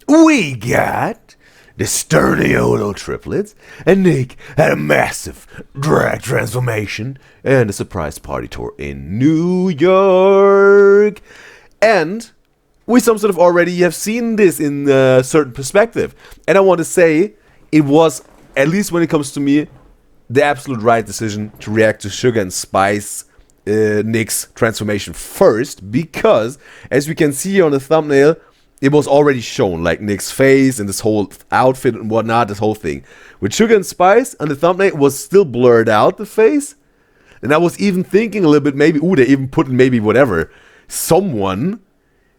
we got the Sturniolo triplets, and Nick had a massive drag transformation and a surprise party tour in New York. And we some sort of already have seen this in a certain perspective. And I want to say it was, at least when it comes to me, the absolute right decision to react to Sugar and Spice Nick's transformation first, because as we can see here on the thumbnail, it was already shown, like Nick's face and this whole outfit and whatnot, this whole thing. With Sugar and Spice on the thumbnail, it was still blurred out, the face. And I was even thinking a little bit, maybe, ooh, they even put in maybe whatever, someone.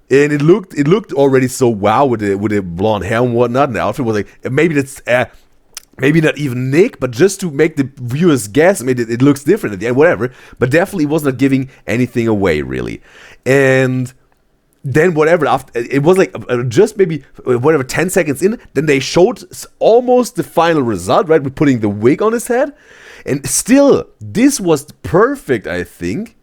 And it looked already so wow with the blonde hair and whatnot. And the outfit was like, maybe that's, maybe not even Nick, but just to make the viewers guess, I mean, it looks different at the end, whatever. But definitely was not giving anything away, really. And then whatever, after it was like just maybe whatever 10 seconds in, then they showed almost the final result, right? With putting the wig on his head. And still, this was perfect, I think,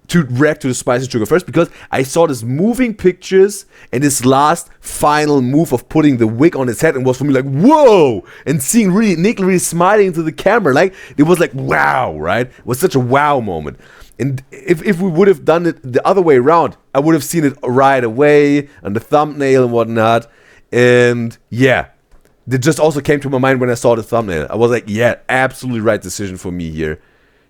to react to the Spice and Sugar first, because I saw this moving pictures and this last final move of putting the wig on his head, and was for me like, whoa, and seeing Nick really smiling into the camera, like, it was like, wow, right? It was such a wow moment. And if we would have done it the other way around, I would have seen it right away on the thumbnail and whatnot. And yeah, it just also came to my mind when I saw the thumbnail. I was like, yeah, absolutely right decision for me here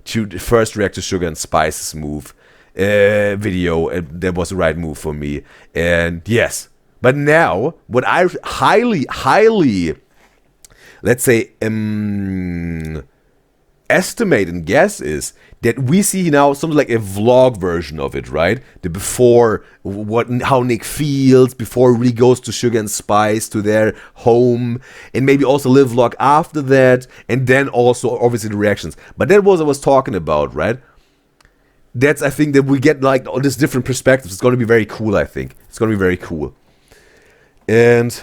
to first react to Sugar and Spice's move video. That was the right move for me. And yes, but now what I highly, let's say, estimate and guess is that we see now something like a vlog version of it, right? The before, how Nick feels before he really goes to Sugar and Spice, to their home, and maybe also a little vlog after that, and then also obviously the reactions. But that was what I was talking about, right? That's, I think, that we get like all these different perspectives. It's going to be very cool, I think. It's going to be very cool. And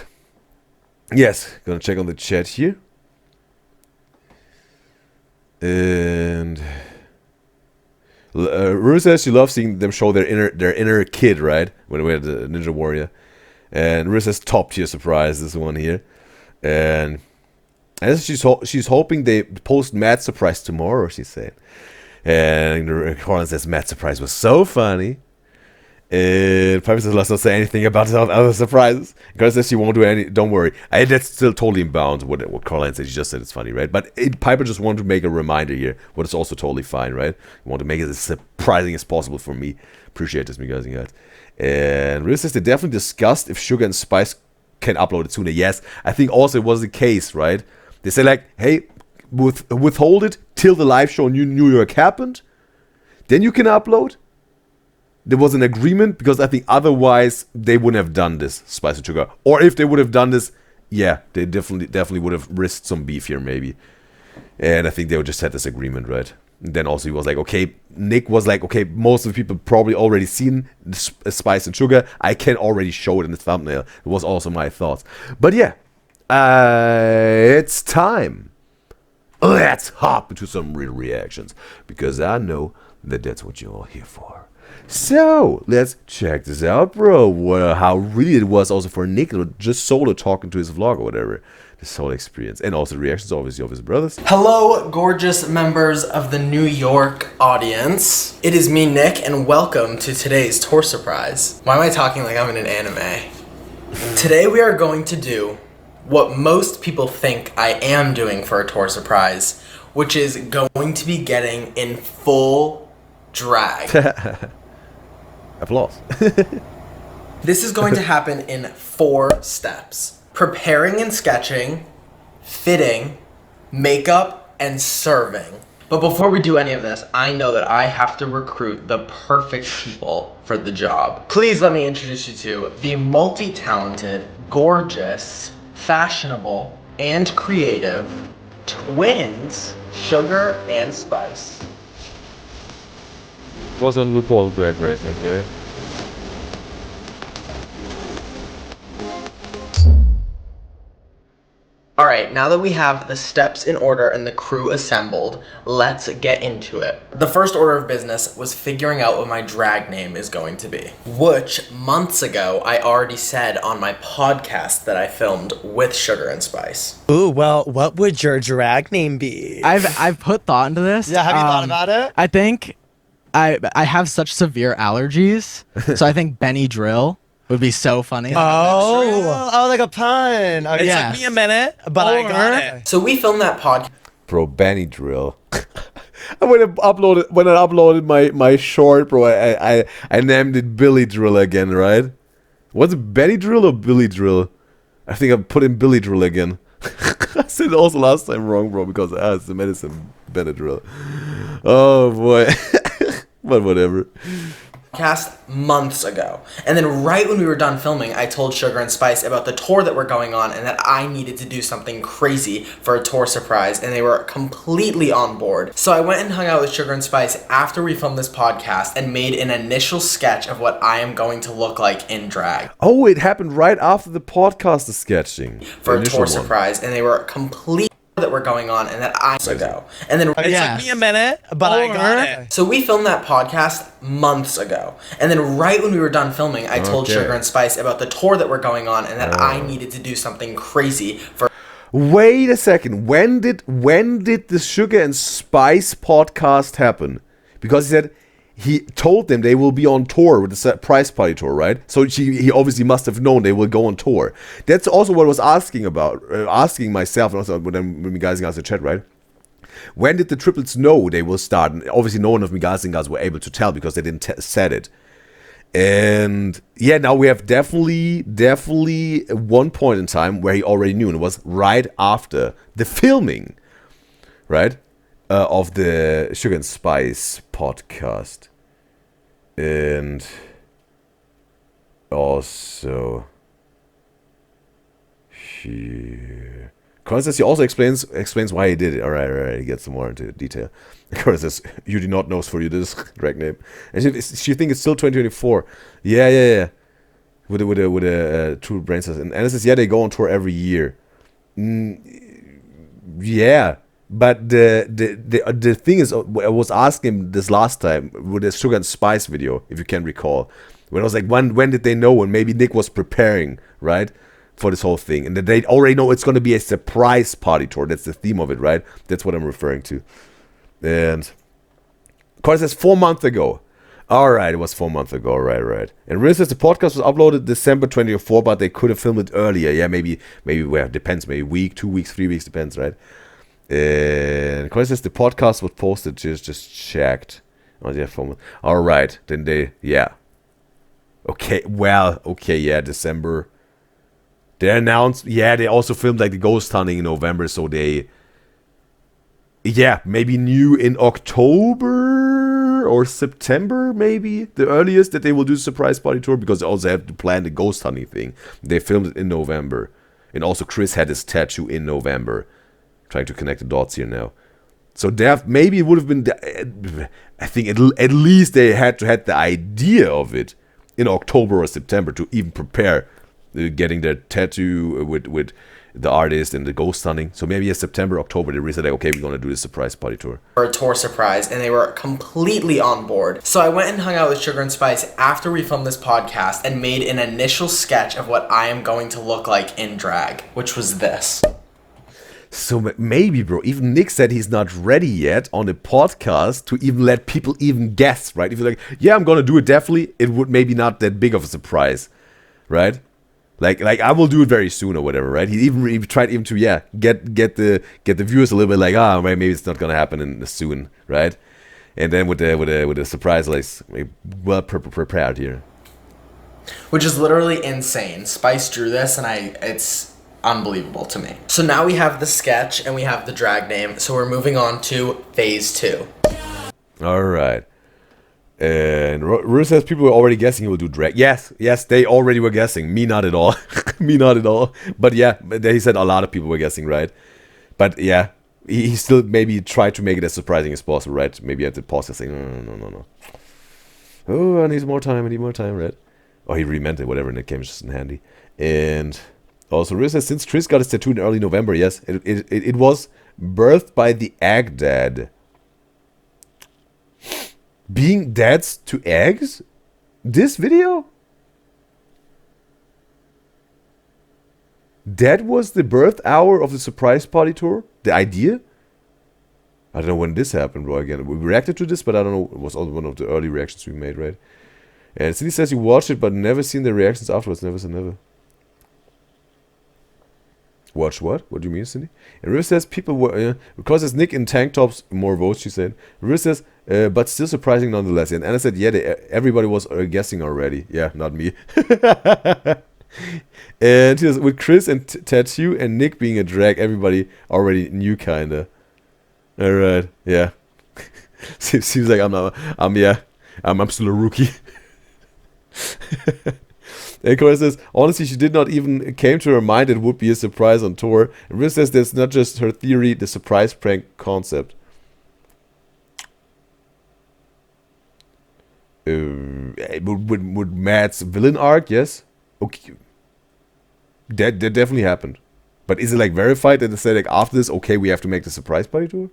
yes, gonna check on the chat here. And Rue says she loves seeing them show their inner kid, right? When we had the Ninja Warrior. And Rue says top tier surprise, this one here. And I guess she's hoping they post Matt's surprise tomorrow, she said. And Colin says Matt's surprise was so funny. And Piper says let's not say anything about the other surprises. Carla says she won't do any. Don't worry. That's still totally in bounds what Caroline said. She just said it's funny, right? But Piper just wanted to make a reminder here, what is also totally fine, right? You want to make it as surprising as possible for me. Appreciate this, Guys and Gyals. And Riz says they definitely discussed if Sugar and Spice can upload it sooner. Yes, I think also it was the case, right? They said like, hey, withhold it till the live show in New York happened. Then you can upload. There was an agreement, because I think otherwise they wouldn't have done this, Spice and Sugar. Or if they would have done this, yeah, they definitely would have risked some beef here, maybe. And I think they would just had this agreement, right? And then also he was like, okay, Nick was like, okay, most of the people probably already seen Spice and Sugar. I can already show it in the thumbnail. It was also my thoughts. But yeah, it's time. Let's hop into some real reactions, because I know that that's what you're all here for. So, let's check this out, bro. How really it was also for Nick, just solo talking to his vlog or whatever. This whole experience. And also the reactions, obviously, of his brothers. Hello, gorgeous members of the New York audience. It is me, Nick, and welcome to today's tour surprise. Why am I talking like I'm in an anime? Today we are going to do what most people think I am doing for a tour surprise, which is going to be getting in full drag. Applause. This is going to happen in 4 steps. Preparing and sketching, fitting, makeup, and serving. But before we do any of this, I know that I have to recruit the perfect people for the job. Please let me introduce you to the multi-talented, gorgeous, fashionable, and creative twins, Sugar and Spice. Wasn't RuPaul Drag Race, okay? Alright. Alright, now that we have the steps in order and the crew assembled, let's get into it. The first order of business was figuring out what my drag name is going to be, which months ago I already said on my podcast that I filmed with Sugar and Spice. Ooh, well, what would your drag name be? I've put thought into this. Yeah, have you thought about it? I think I have such severe allergies, so I think Benny Drill would be so funny. Oh, like a pun. Okay, Yeah. It took me a minute, but I got it. So we filmed that podcast. Bro, Benny Drill. When I uploaded my short, bro, I named it Billy Drill again, right? Was it Benny Drill or Billy Drill? I think I put in Billy Drill again. I said it also last time wrong, bro, because it's the medicine Benadryl. Oh boy. But whatever. Podcast months ago. And then right when we were done filming, I told Sugar and Spice about the tour that we're going on and that I needed to do something crazy for a tour surprise, and they were completely on board. So I went and hung out with Sugar and Spice after we filmed this podcast and made an initial sketch of what I am going to look like in drag. Oh, it happened right after the podcast is sketching. For a tour surprise, and they were completely that were going on and that I ago. And then It took me a minute, but I got it. so we filmed that podcast months ago. And then right when we were done filming, I told Sugar and Spice about the tour that we're going on and that I needed to do something crazy for. Wait a second. When did the Sugar and Spice podcast happen? Because he told them they will be on tour with the surprise party tour, right? So he obviously must have known they will go on tour. That's also what I was asking myself, and also when you guys in the chat, right? When did the triplets know they will start? And obviously, no one of me guys and girls were able to tell because they didn't said it. And yeah, now we have definitely one point in time where he already knew, and it was right after the filming, right? Of the Sugar and Spice podcast. And also Constance, he also explains why he did it. Alright, he gets some more into detail. Constance says, you do not know for you this drag name. And she thinks it's still 2024. Yeah. With a true brain cells. And Anna says, yeah, they go on tour every year. Yeah. But the thing is, I was asking him this last time with the Sugar and Spice video, if you can recall, when I was like, when did they know? And maybe Nick was preparing, right, for this whole thing, and that they already know it's going to be a surprise party tour. That's the theme of it, right? That's what I'm referring to. And of course, that's 4 months ago. All right, it was 4 months ago. Right. And Riz says the podcast was uploaded December 24, but they could have filmed it earlier. Yeah, maybe. Well, depends. Maybe a week, 2 weeks, 3 weeks, depends, right? And Chris says the podcast was posted, just checked. Oh, yeah, all right, then yeah, December. They announced, they also filmed like the ghost hunting in November, so maybe new in October or September, maybe the earliest that they will do the surprise party tour, because they also have to plan the ghost hunting thing. They filmed it in November, and also Chris had his tattoo in November. Trying to connect the dots here now. So maybe it would have been, I think at least they had to have the idea of it in October or September to even prepare getting their tattoo with the artist and the ghost hunting. So maybe in September, October, they really said, like, okay, we're going to do this surprise party tour. For a tour surprise, and they were completely on board. So I went and hung out with Sugar and Spice after we filmed this podcast and made an initial sketch of what I am going to look like in drag, which was this. So maybe, bro, even Nick said he's not ready yet on the podcast to even let people even guess, right? If you're like, yeah, I'm gonna do it, definitely, it would maybe not that big of a surprise, right? Like I will do it very soon or whatever, right? He tried even to get the viewers a little bit like, maybe it's not gonna happen soon, right? And then with the surprise, like, well prepared here, which is literally insane. Spice drew this, and it's unbelievable to me. So now we have the sketch and we have the drag name, so we're moving on to phase 2. All right. And Rue says people were already guessing he will do drag. Yes, they already were guessing. Me not at all. Me not at all. But yeah, he said a lot of people were guessing, right? But yeah, he still maybe tried to make it as surprising as possible, right? Maybe at the pause saying, no. Oh, I need more time, right? Oh, he remeant it, whatever, and it came just in handy. And Also, Riz says, since Chris got his tattoo in early November, yes, it was birthed by the egg dad. Being dads to eggs? This video? That was the birth hour of the surprise party tour? The idea? I don't know when this happened, bro. Again, we reacted to this, but I don't know. It was also one of the early reactions we made, right? And Cindy says you watched it, but never seen the reactions afterwards. Never say never. Watch what? What do you mean, Cindy? And Riv says people were because it's Nick in tank tops, more votes. She said. Riv says, but still surprising nonetheless. And Anna said, yeah, everybody was guessing already. Yeah, not me. And he says, with Chris and Tattoo and Nick being a drag, everybody already knew kinda. All right, yeah. Seems like I'm still a rookie. And Cora says, honestly, she did not even came to her mind it would be a surprise on tour. And Riz says that's not just her theory, the surprise prank concept. Would Matt's villain arc, yes? Okay. That definitely happened. But is it like verified that they say like after this, okay, we have to make the surprise party tour?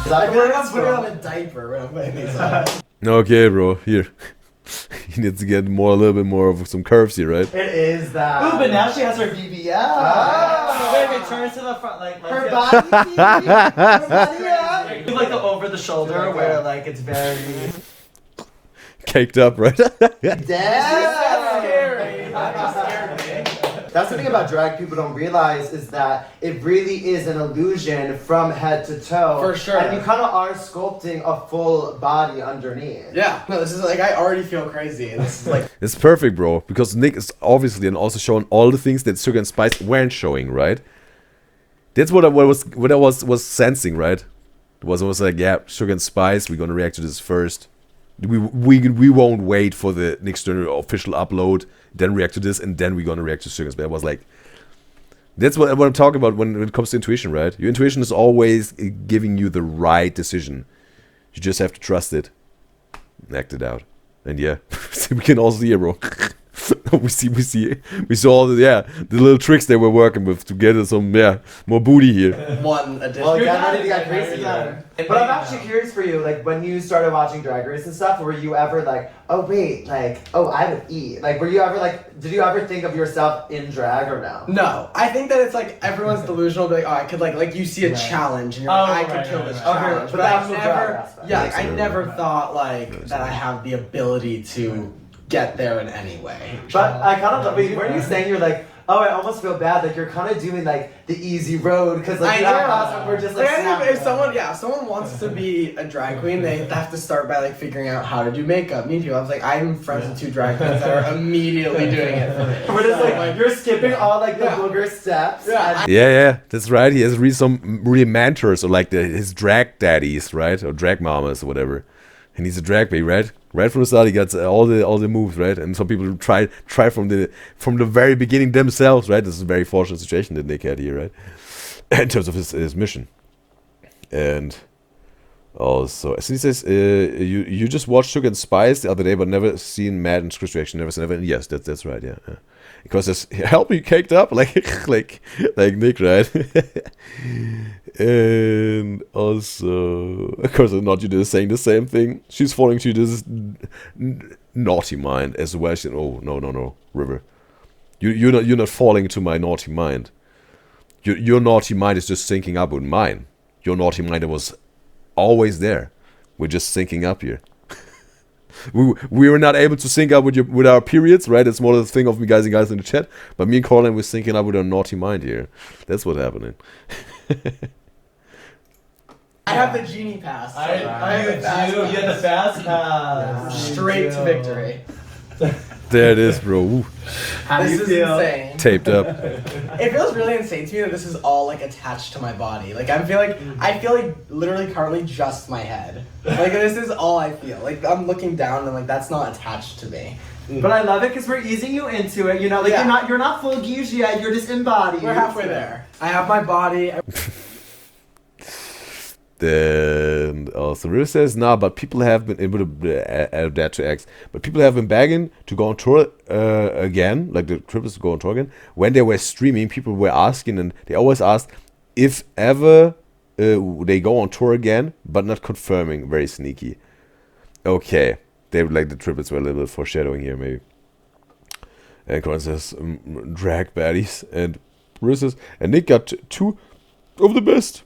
I feel like I'm putting on a diaper when I'm playing these songs. Okay, bro. Here. He needs to get a little bit more of some curves here, right? It is that. Ooh, but now she has her BBL. Oh. Wait, turn to the front, like Her body. Her body. Yeah. Do like the over the shoulder where like it's very Caked up, right? That's scary. That just scared me. That's the thing about drag people don't realize is that it really is an illusion from head to toe. For sure. And you kind of are sculpting a full body underneath. Yeah. No, this is like, I already feel crazy. This is like... It's perfect, bro. Because Nick is obviously and also showing all the things that Sugar and Spice weren't showing, right? That's what I was sensing, right? It was like, yeah, Sugar and Spice, we're gonna react to this first. We won't wait for the Nick Sturniolo official upload, then react to this, and then we're gonna react to Sugar and Spice. I was like, that's what I'm talking about when it comes to intuition, right? Your intuition is always giving you the right decision. You just have to trust it, and act it out, and yeah, we can also see it, bro. we saw all the little tricks they were working with to get some more booty here. One addition. Well, yeah, ready to get crazy. But I'm actually curious for you, like when you started watching Drag Race and stuff, were you ever like, oh wait, like, oh I would eat? Like, were you ever like, did you ever think of yourself in drag or no? No, I think that it's like everyone's delusional, like, oh, I could like you see a challenge and you're like, I could kill this challenge. But But that's I the never, drag aspect. yeah, like, I never thought like that I have the ability to get there in any way. But I kind of, wait, weren't you saying you're like, oh, I almost feel bad, like you're kind of doing like the easy road, because like I you know. have us and we're just like, Like, I think snapping. if someone wants to be a drag queen, they have to start by like figuring out how to do makeup. Me too. I was like, I'm friends with two drag queens that are immediately doing it for me. We're just like, you're skipping all like the booger steps. Yeah. and- Yeah, that's right. He has some really mentors or like his drag daddies, right, or drag mamas or whatever. And he's a drag baby, right? Right from the start, he got all the moves, right? And some people try from the very beginning themselves, right? This is a very fortunate situation that Nick had here, right? In terms of his mission. And also, as he says, you just watched Sugar and Spice the other day, but never seen Matt and Chris reaction. Never seen. Never. Yes, that's right. Yeah. Because it's help me caked up like Nick, right? And also, of course, not you just saying the same thing. She's falling to this naughty mind as well. She, oh no, River, you're not falling to my naughty mind. Your naughty mind is just syncing up with mine. Your naughty mind was always there. We're just syncing up here. We were not able to sync up with our periods, right? It's more the thing of me guys and guys in the chat. But me and Colin were syncing up with our naughty mind here. That's what's happening. I have the genie pass. So I have a fast two. You had the fast pass. straight to victory. There it is, bro. Ooh, How do This you is feel? insane. taped up. It feels really insane to me that this is all like attached to my body. Like I feel like literally currently just my head. Like this is all I feel. Like I'm looking down and like that's not attached to me. But I love it because we're easing you into it. You know, like Yeah. you're not full geese yet. You're just embodied. We're halfway there. I have my body. Then also River says, nah, but people have been, it would have added that to X, but people have been begging to go on tour again, like the Triplets to go on tour again. When they were streaming, people were asking, and they always asked if ever they go on tour again, but not confirming. Very sneaky. Okay, they like the Triplets were a little bit foreshadowing here, maybe. And Corin says, drag baddies, and River says, and Nick got 2 of the best.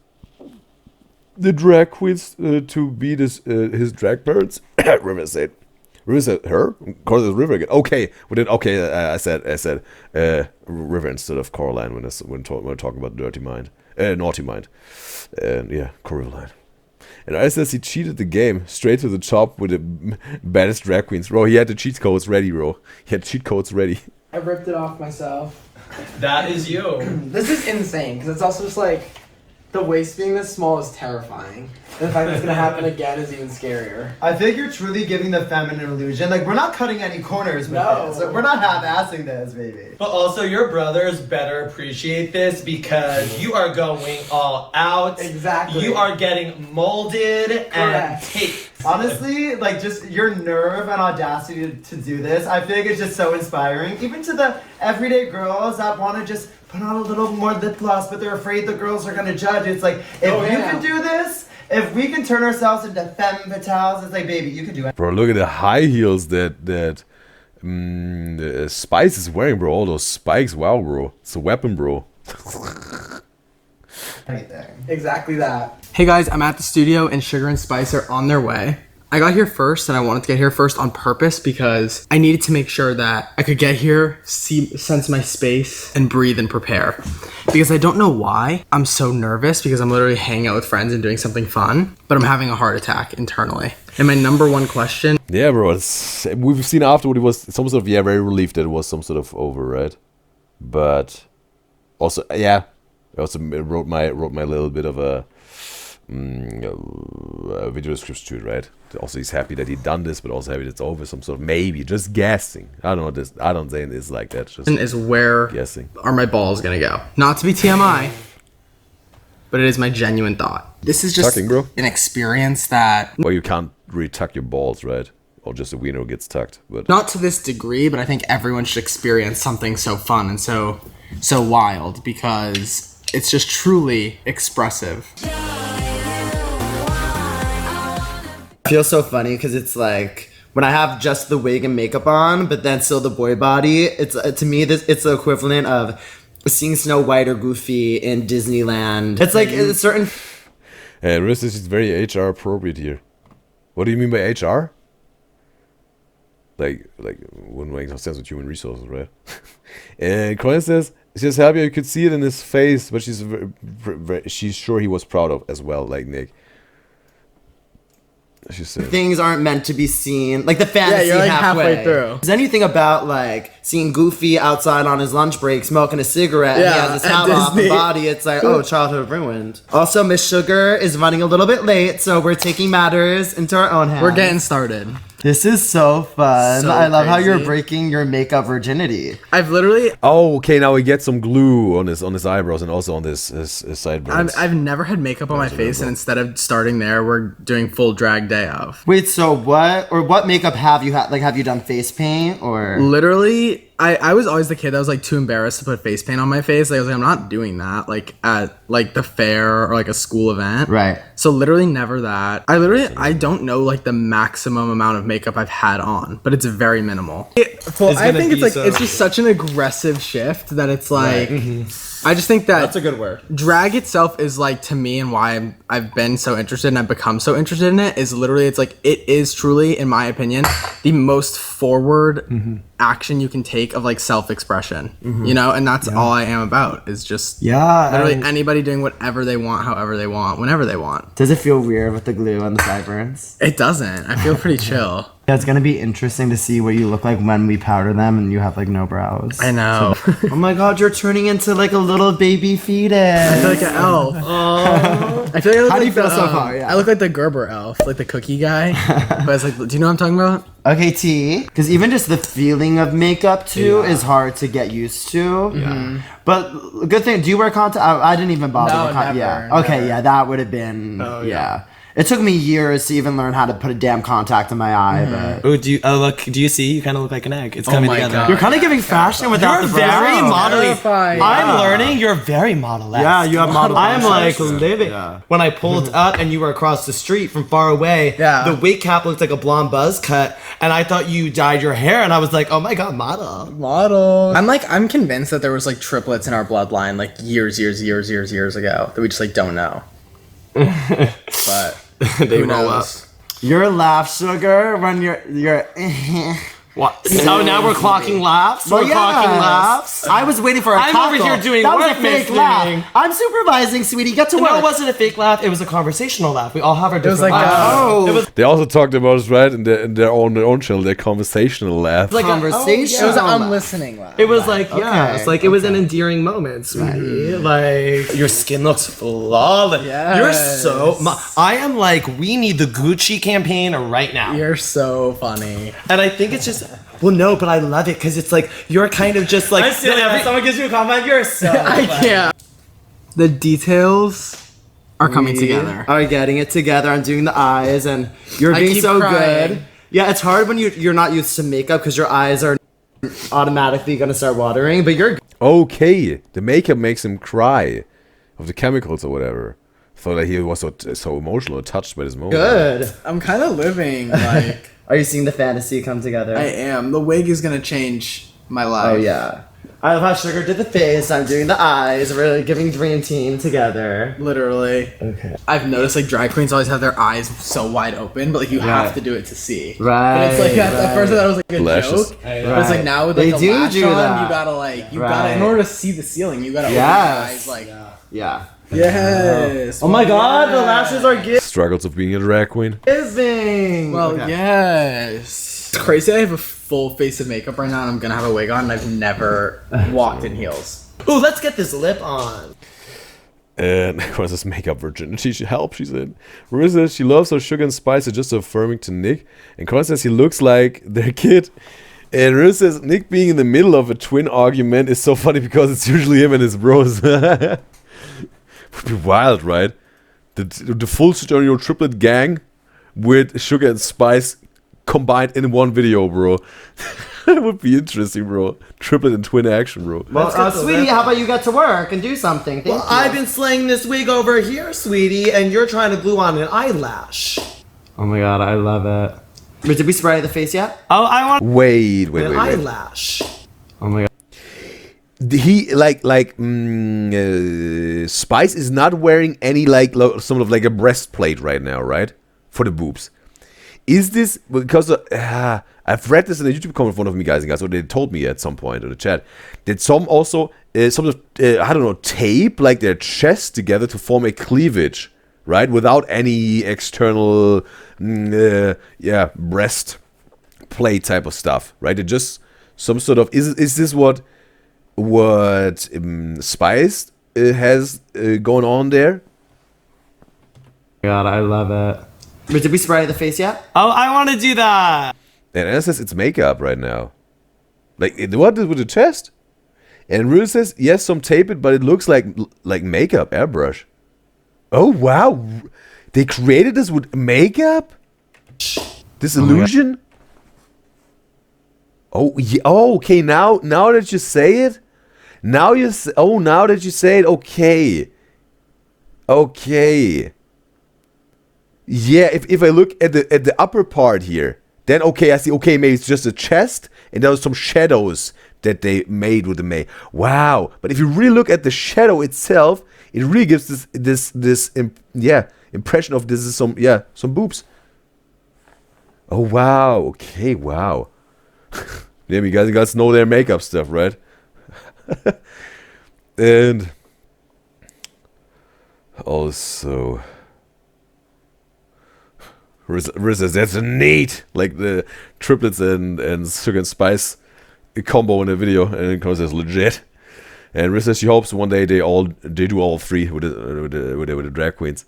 The drag queens to be his drag parents. River said her. Corin says River again. Okay, I said River instead of Coraline when we're talking about Naughty Mind. And yeah, Coraline. And I says he cheated the game straight to the top with the baddest drag queens. Bro, he had the cheat codes ready, bro. He had cheat codes ready. I ripped it off myself. That is you. This is insane because it's also just like the waist being this small is terrifying. And the fact that it's gonna happen again is even scarier. I think you're truly giving the feminine illusion. Like, we're not cutting any corners with this. Like, we're not half-assing this, baby. But also, your brothers better appreciate this because you are going all out. Exactly. You are getting molded and taped. Honestly, like, just your nerve and audacity to do this, I think it's just so inspiring. Even to the everyday girls that want to just put on a little more lip gloss, but they're afraid the girls are gonna judge. It's like, if you can do this, if we can turn ourselves into femme fatales, it's like, baby, you can do it. Bro, look at the high heels that Spice is wearing, bro. All those spikes, wow, bro. It's a weapon, bro. Exactly that. Hey guys, I'm at the studio and Sugar and Spice are on their way. I got here first and I wanted to get here first on purpose because I needed to make sure that I could get here, sense my space, and breathe and prepare. Because I don't know why I'm so nervous because I'm literally hanging out with friends and doing something fun, but I'm having a heart attack internally. And my number one question... Yeah, bro, we've seen afterward it was some sort of, very relieved that it was some sort of over, right? But also, I also wrote my little bit of a video description to it, right? Also, he's happy that he done this, but also happy that it's over. Some sort of maybe, just guessing. I don't know this. I don't say it's like that. Just is where guessing. Are my balls gonna go? Not to be TMI, but it is my genuine thought. This is just Tucking, bro. an experience that... Well, you can't really tuck your balls, right? Or just a wiener gets tucked, but Not to this degree, but I think everyone should experience something so fun and so wild because it's just truly expressive. I feel so funny because it's like when I have just the wig and makeup on, but then still the boy body. It's to me it's the equivalent of seeing Snow White or Goofy in Disneyland. It's like a certain. And Riss is very HR appropriate here. What do you mean by HR? Like wouldn't make no sense with human resources, right? And Colin says she's happy you could see it in his face, but she's sure he was proud of as well, like Nick. She said things aren't meant to be seen, like the fantasy you're like halfway through. Is anything about like seeing Goofy outside on his lunch break smoking a cigarette and he has his hat off and body, it's like, oh, childhood ruined. Also, Miss Sugar is running a little bit late, so we're taking matters into our own hands. We're getting started. This is so fun. So I love how you're crazy. breaking your makeup virginity. I've literally... oh, okay, now we get some glue on his eyebrows and also on his sideburns. I've never had makeup on my face, and instead of starting there, we're doing full drag day of. Wait, so what makeup have you had? Like, have you done face paint or? Literally, I was always the kid that was like too embarrassed to put face paint on my face. Like, I was like, I'm not doing that. Like at like the fair or like a school event. Right. So literally never that. I don't know like the maximum amount of makeup I've had on, but it's very minimal. I think it's like it's just such an aggressive shift that it's like. I just think that That's a good word. drag itself is like, to me, and why I've been so interested and I've become so interested in it is literally, it's like, it is truly, in my opinion, the most forward action you can take of like self-expression, you know? And that's all I am about, is just literally anybody doing whatever they want, however they want, whenever they want. Does it feel weird with the glue and the sideburns? It doesn't. I feel pretty chill. Yeah, it's gonna be interesting to see what you look like when we powder them and you have like no brows. I know. Oh my god, you're turning into like a little baby fetus. I feel like an elf. I feel like I look How do like you feel the, so far? Yeah. I look like the Gerber elf, like the cookie guy. But it's like, do you know what I'm talking about? Okay, T. Because even just the feeling of makeup too is hard to get used to. Yeah. But good thing. Do you wear contact? I didn't even bother. No, with never, yeah. Okay. never. Yeah, that would have been. Oh, yeah. It took me years to even learn how to put a damn contact in my eye, but Oh, do you see? You kind of look like an egg. It's coming my together. God. you're kind of giving fashion without You're the brow. very model-y. Terrifying. I'm learning. You're very model-esque. Yeah, you have model. I'm like features. living. Yeah. When I pulled up and you were across the street from far away, Yeah. the wig cap looked like a blonde buzz cut, and I thought you dyed your hair, and I was like, oh my god, model. I'm convinced that there was like triplets in our bloodline like years ago that we just like don't know. But They who roll knows? Your laugh, sugar, when you're. What? So now we're clocking laughs. Well, We're clocking yes. laughs. I was waiting for a I'm cackle. over here doing that was work, a fake Miss laugh. Ling. I'm supervising, sweetie. Get to work. No, it wasn't a fake laugh. It was a conversational laugh. We all have our different like laughs. Oh. It was They also talked about us, right, in their own channel, their conversational laugh. like Conversation. It was an laugh. unlistening laugh. It was like, yeah, Okay, it's like it was an endearing moment, sweetie. Like, your skin looks flawless. Yes. You're so. I am like, we need the Gucci campaign right now. You're so funny. And I think it's just. Well, no, but I love it because it's like you're kind of just like. Someone gives you a compliment, you're so. I can't. The details are coming together. Are getting it together. I'm doing the eyes, and you're I being keep so crying. good. Yeah, it's hard when you're not used to makeup because your eyes are automatically gonna start watering. But you're Okay, the makeup makes him cry of the chemicals or whatever. Thought that he was so emotional or touched by this moment. good. I'm kind of living like Are you seeing the fantasy come together? I am. The wig is gonna change my life. Oh yeah. I love how Sugar did the face. I'm doing the eyes. We're giving Dream Team together. Literally. Okay. I've noticed like drag queens always have their eyes so wide open, but like you have Right. to do it to see. Right, But it's like at first I thought it was like a Lashes. joke. But it's like now with like They the do lash do on, that. you gotta like you Right. gotta in order to see the ceiling, you gotta open your Yes. eyes like Yeah. yes. Oh my God, the lashes are Struggles of being a drag queen. giving. Well, Okay. yes. It's crazy. I have a full face of makeup right now, and I'm gonna have a wig on, and I've never walked in heels. Ooh, let's get this lip on. And was this makeup virginity? She helps, she said. Marissa says she loves her sugar and spice, are just affirming to Nick. And Corin says he looks like their kid. And Marissa says Nick being in the middle of a twin argument is so funny because it's usually him and his bros. Would be wild, right? The full Sturniolo triplet gang with sugar and spice combined in one video, bro. That would be interesting, bro. Triplet and twin action, bro. Well, get the sweetie, lip how about you get to work and do something? Thank Well, you. I've been slaying this wig over here, sweetie, and you're trying to glue on an eyelash. Oh my God, I love it. But did we spray the face yet? Oh, I want Wait. an eyelash. Oh my God. He Spice is not wearing any sort of like a breastplate right now, right? For the boobs. Is this because I've read this in a YouTube comment from one of me guys, or they told me at some point in the chat that some also some of I don't know, tape like their chest together to form a cleavage, right? Without any external breast plate type of stuff, right? It just some sort of is this what Spice has going on there? God, I love it. But did we spray the face yet? Oh, I want to do that. And Anna says it's makeup right now. Like, what with the chest? And Rue says, yes, some tape it, but it looks like makeup, airbrush. Oh, wow. They created this with makeup? This illusion? Oh, yeah, oh, okay, now that you say it? Now that you say it, okay. Okay. Yeah, if I look at the upper part here, then okay, I see. Okay, maybe it's just a chest, and there was some shadows that they made with the May. Wow! But if you really look at the shadow itself, it really gives this impression of this is some boobs. Oh wow! Okay, wow. Yeah, you guys know their makeup stuff, right? And also. Riz says that's neat, like the triplets and sugar and spice combo in the video, and it comes as legit. And Riz says she hopes one day they do all three with the drag queens.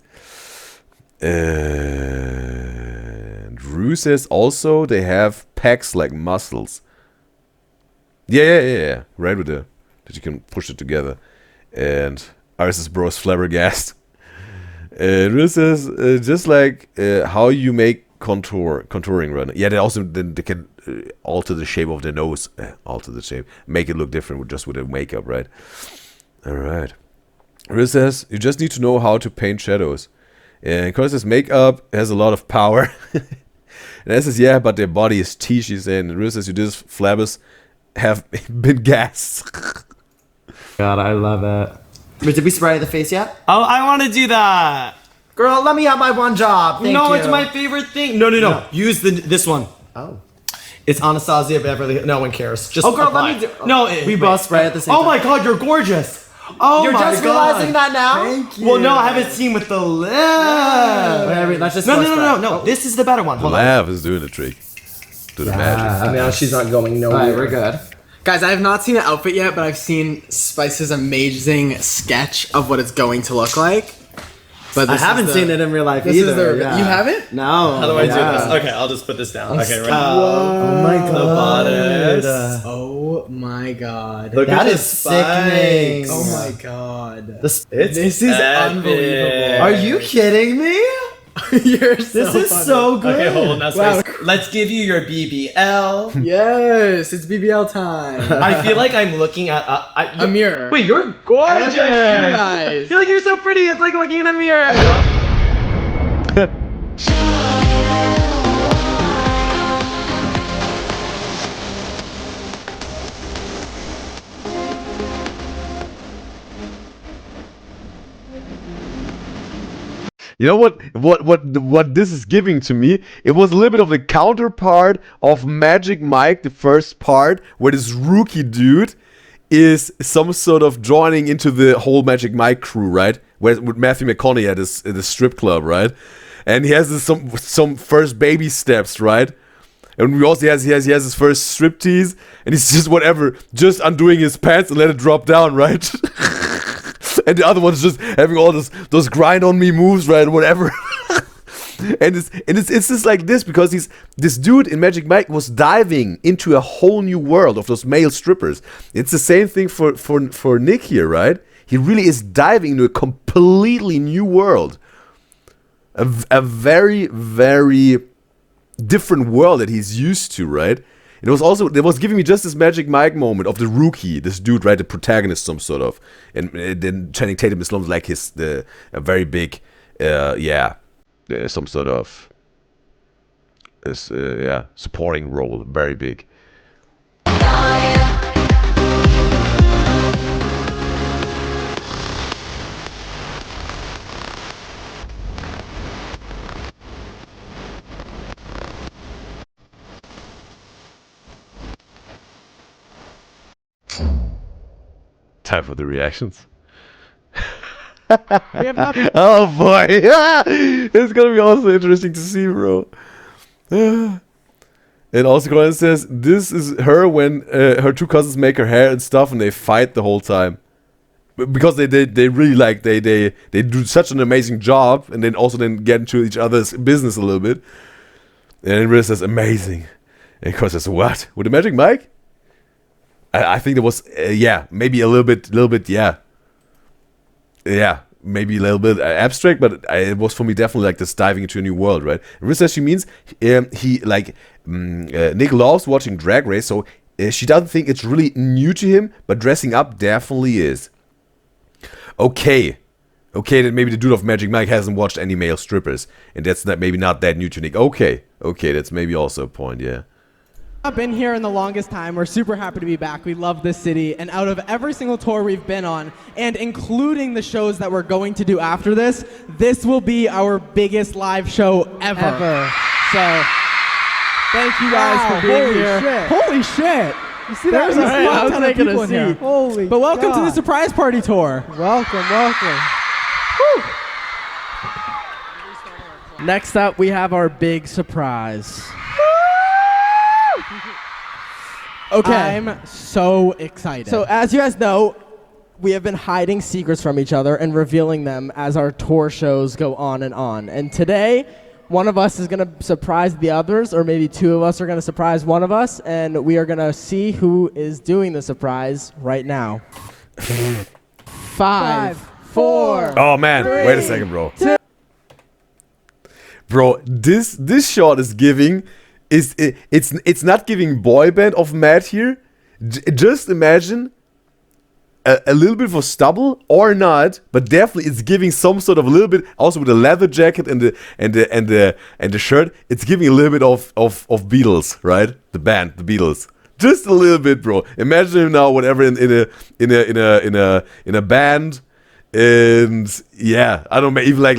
And Rue says also they have pecs like muscles. Yeah, right with that you can push it together. And Iris' bro is flabbergasted. Real says just like how you make contouring run. Yeah, they also they can alter the shape of the nose, alter the shape, make it look different with just with the makeup, right? All right. Real says you just need to know how to paint shadows. And because this makeup has a lot of power. And I says, yeah, but their body is tea, she's saying. And Real says, you just flabbers have been gassed. God, I love it. But did we spray the face yet? Oh, I want to do that. Girl, let me have my one job. Thank No, you. it's my favorite thing. No. Use this one. Oh. It's Anastasia Beverly. No one cares. Just Oh, girl, apply. let me do. No, we both spray at the same time. Oh my God, you're gorgeous. Oh You're my just God. realizing that now? Thank you. Well, no, I haven't seen with the lip. Wait, let's just No. Oh. This is the better one. Hold on. Laugh is doing the trick. Do the magic. Now she's not going nowhere. Alright, we're good. Guys, I have not seen an outfit yet, but I've seen Spice's amazing sketch of what it's going to look like. But I haven't seen it in real life This either. is the, yeah. You haven't? No. How do I do yeah. this? Okay, I'll just put this down. Okay, right. Oh my god. bodice. Oh my god. Look That at is the sickening. spikes. Oh my god. This, This is unbelievable. are you kidding me? You're so This is funny. so good. Okay, hold on. That's Wow. nice. Let's give you your BBL. Yes, it's BBL time. I feel like I'm looking at A mirror. Wait, you're gorgeous. Guys. I feel like you're so pretty. It's like looking in a mirror. You know what this is giving to me? It was a little bit of the counterpart of Magic Mike, the first part, where this rookie dude is some sort of joining into the whole Magic Mike crew, right? Where with Matthew McConaughey at the strip club, right? And he has this, some first baby steps, right? And we also he has his first striptease, and he's just whatever, just undoing his pants and let it drop down, right? And the other one's just having all those grind on me moves, right? Whatever. and it's just like this because this dude in Magic Mike was diving into a whole new world of those male strippers. It's the same thing for Nick here, right? He really is diving into a completely new world. A very, very different world that he's used to, right? It was giving me just this Magic Mike moment of the rookie, this dude, right, the protagonist, some sort of, and then Channing Tatum is like a very big, some sort of, supporting role, very big. Time for the reactions. Oh boy, it's gonna be also interesting to see, bro. And also Colin says this is her when her two cousins make her hair and stuff, and they fight the whole time because they really like they do such an amazing job, and then also get into each other's business a little bit. And Riz says amazing, and Colin says what with the Magic Mike? I think there was, maybe a little bit, maybe a little bit abstract, but it was for me definitely like this diving into a new world, right? Riz says she means Nick loves watching Drag Race, so she doesn't think it's really new to him, but dressing up definitely is. Okay, then maybe the dude of Magic Mike hasn't watched any male strippers, and that's maybe not that new to Nick. Okay, that's maybe also a point, yeah. I've been here in the longest time. We're super happy to be back. We love this city. And out of every single tour we've been on, and including the shows that we're going to do after this, this will be our biggest live show ever. So, thank you guys for being here. Shit. Holy shit. You see There's that? a fuck ton of people in here. Holy But welcome to God. the surprise party tour. Welcome. Next up, we have our big surprise. Okay. I'm so excited. So as you guys know, we have been hiding secrets from each other and revealing them as our tour shows go on and on. And today, one of us is going to surprise the others, or maybe two of us are going to surprise one of us, and we are going to see who is doing the surprise right now. 5, 4. Oh man, wait a second, bro. bro, this shot is giving, it's not giving boy band of Matt here. Just imagine a little bit of stubble or not, but definitely it's giving some sort of a little bit. Also with the leather jacket and the shirt, it's giving a little bit of Beatles, right? The band, the Beatles, just a little bit, bro. Imagine him now, whatever, in a band, and yeah, I don't know, even like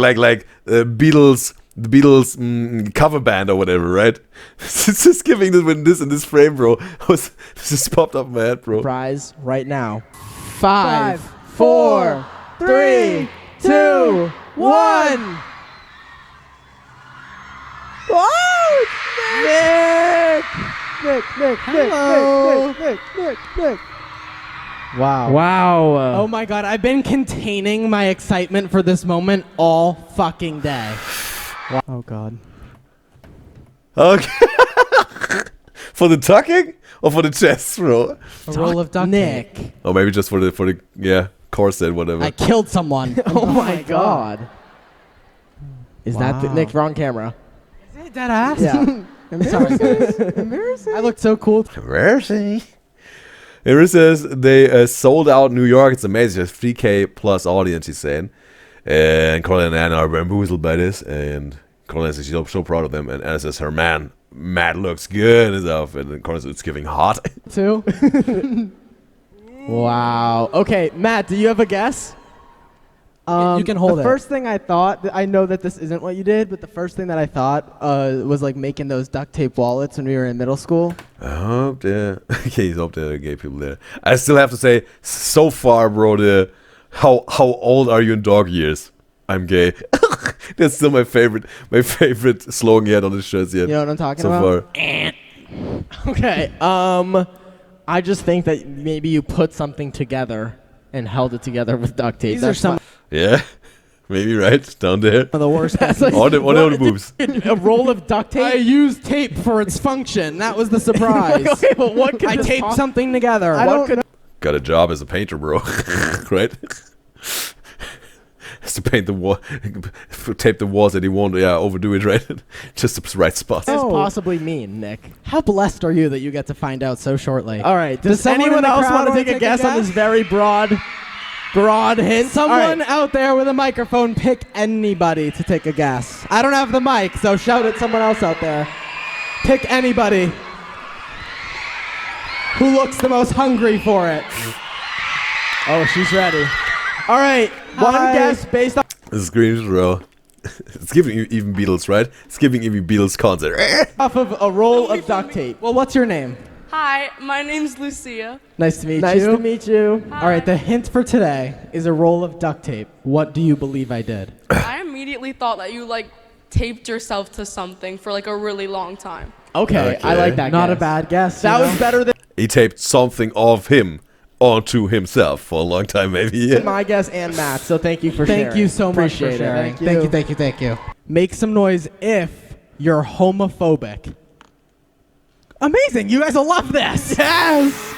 Beatles. The Beatles cover band or whatever, right? It's just giving this in this frame, bro. This just popped up in my head, bro. Prize right now. 5, 4, 3, 2, 1. Oh, Nick. Wow. Oh my god, I've been containing my excitement for this moment all fucking day. Oh god. Okay. For the tucking or for the chest, bro? A roll of duct tape. Nick. Or maybe just for the corset, whatever. I killed someone. Oh my god. Is that Wow. Nick? Wrong camera. Is it dead ass? Yeah. Sorry, guys. I looked so cool. Embarrassing. Here it says they sold out New York. It's amazing. There's 3K plus audience, he's saying. And Carla and Anna are bamboozled by this. And Carla says she's so proud of them. And Anna says her man, Matt, looks good in his outfit. And Carla says it's giving hot. Too. Wow. Okay, Matt, do you have a guess? You can hold the it. first thing I thought, I know that this isn't what you did, but the first thing that I thought was like making those duct tape wallets when we were in middle school. I hope there. Okay, he's up there, gay people there. I still have to say, so far, bro, how old are you in dog years? I'm gay. That's still my favorite slogan yet on the shirts yet. You know what I'm talking so about? Far. Okay. I just think that maybe you put something together and held it together with duct tape. These are some Yeah, maybe right down there. of the worst. All the boobs. a roll of duct tape. I used tape for its function. That was the surprise. Okay, but what could I this taped something together. I don't. Got a job as a painter, bro. Right? Has to paint the wall, tape the walls that he won't overdo it, right? Just the right spots. What does possibly mean, Nick? How blessed are you that you get to find out so shortly? All right. Does someone anyone in the else crowd want to wanna take a guess on this very broad hint? Someone All right. out there with a microphone, pick anybody to take a guess. I don't have the mic, so shout at someone else out there. Pick anybody who looks the most hungry for it. Oh, she's ready. All right. One guess based on. This screams, bro. It's giving you even Beatles, right? It's giving even Beatles concert. Off of a roll of duct tape. Well, what's your name? Hi, my name's Lucia. Nice to meet Nice you. to meet you. All right, the hint for today is a roll of duct tape. What do you believe I did? I immediately thought that you taped yourself to something for a really long time. Okay, I Okay. like that. Not a guess. bad guess. That you was know? better than He taped something of him onto himself for a long time, maybe. Yeah. my guess and Matt. So thank you for sharing. Thank you so much Appreciate for it. sharing. Thank you. Thank you. Make some noise if you're homophobic. Amazing! You guys will love this. Yes.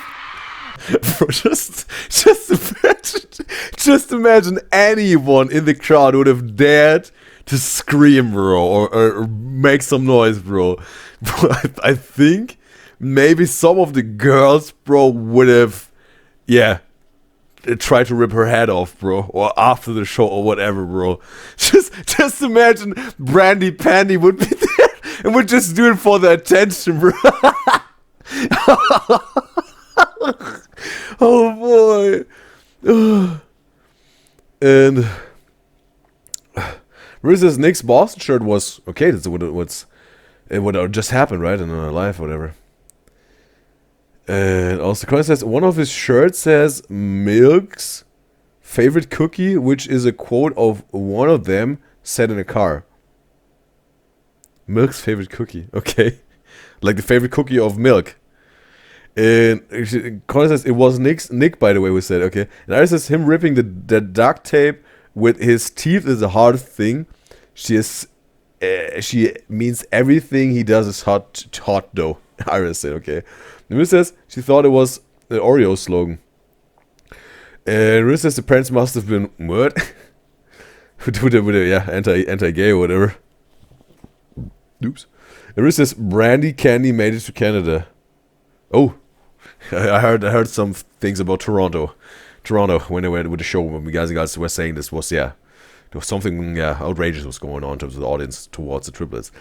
Bro, just imagine anyone in the crowd would have dared to scream, bro, or make some noise, bro. Bro, I think maybe some of the girls, bro, would have, tried to rip her head off, bro, or after the show or whatever, bro. Just imagine Brandy Pandy would be there and would just do it for the attention, bro. Oh boy. And Riz Nick's Boston shirt was okay. That's what just happened, right, in our life, whatever. And also, Colin says one of his shirts says Milk's favorite cookie, which is a quote of one of them said in a car. Milk's favorite cookie, okay, like the favorite cookie of Milk. And Colin says it was Nick, by the way, who said, okay. And Iris says him ripping the duct tape with his teeth is a hard thing. She means everything he does is hot though. Iris said, okay. And Riz says she thought it was the Oreo slogan. And Riz says the parents must have been what? with anti-gay or whatever. Oops. There is this Brandy Candy made it to Canada. Oh, I heard some things about Toronto when they went with the show. When we guys and girls were saying this was there was something outrageous was going on in terms of the audience towards the triplets.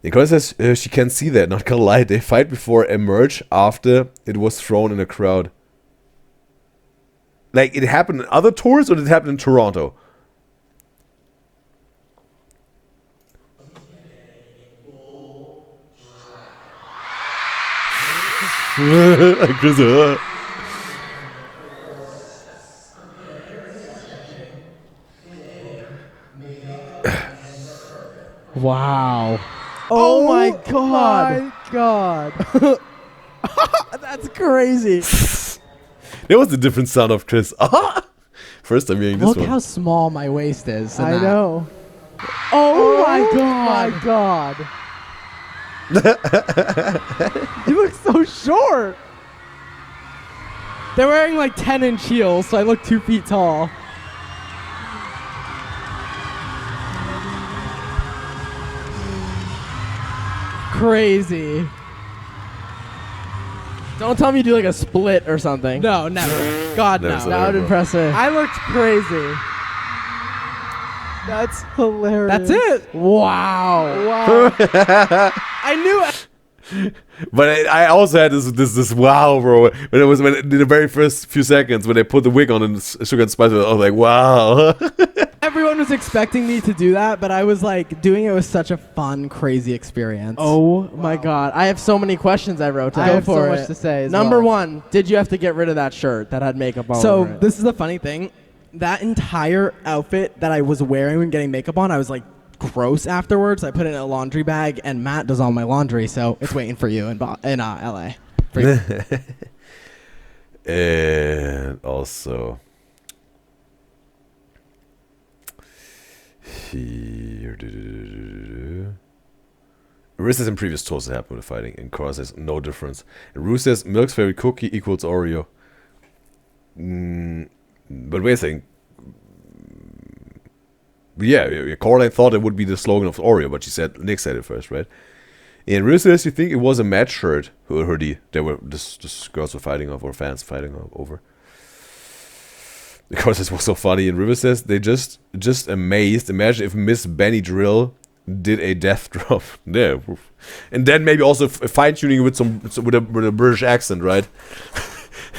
Nicole says she can see that. Not gonna lie, they fight before a merge after it was thrown in a crowd. Like it happened in other tours or did it happen in Toronto? Wow. Oh my god. My God. That's crazy. That was a different sound of Chris. First time hearing this Look one. how small my waist is. in I that. know. Oh my god. My God. You look so short. They're wearing like 10-inch heels, so I look 2 feet tall. Crazy. Don't tell me you do like a split or something. No, never. God, Never no. said That would impress me. I looked crazy. That's hilarious. That's it. Wow. Wow. I knew it. But I also had this wow, bro. When in the very first few seconds when they put the wig on and Sugar and Spice, I was like, wow. Everyone was expecting me to do that, but I was like, doing it was such a fun, crazy experience. Oh my god. I have so many questions I wrote down. I have so for much it. to say as Number well. 1, did you have to get rid of that shirt that had makeup all So over it? this is the funny thing. That entire outfit that I was wearing when getting makeup on, I was like gross afterwards. I put it in a laundry bag, and Matt does all my laundry, so it's waiting for you in LA. For you. And also here, Riz says in previous tours that happened with fighting, and Cora says no difference. And Rue says milk's favorite cookie equals Oreo. But wait a second. Yeah, Coraline thought it would be the slogan of Oreo, but Nick said it first, right? And Riz says you think it was a match shirt hoodie that were this girls were fighting over, or fans fighting over. Because this was so funny. And River says they just amazed. Imagine if Miss Benny Drill did a death drop. Yeah, and then maybe also fine tuning with with a British accent, right?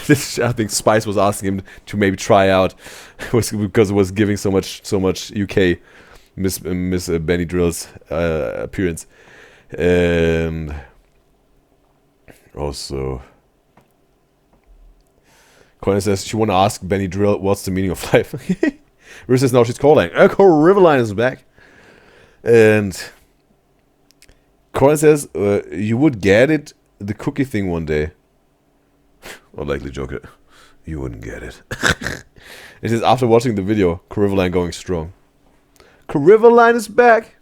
This, I think Spice was asking him to maybe try out, because it was giving so much UK Miss Benny Drill's appearance, and also. Corinne says she want to ask Benny Drill what's the meaning of life. River says no, she's calling. Echo Riverline is back. And Corinne says you would get it, the cookie thing one day. I'll likely joke it. You wouldn't get it. It says after watching the video, Riverline going strong. Riverline is back.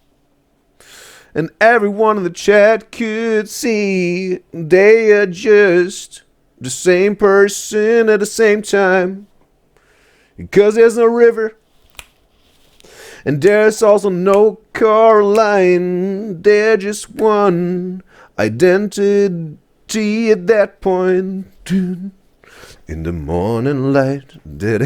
And everyone in the chat could see they are just the same person at the same time, because there's no river and there's also no Caroline. They're just one identity at that point. In the morning light. You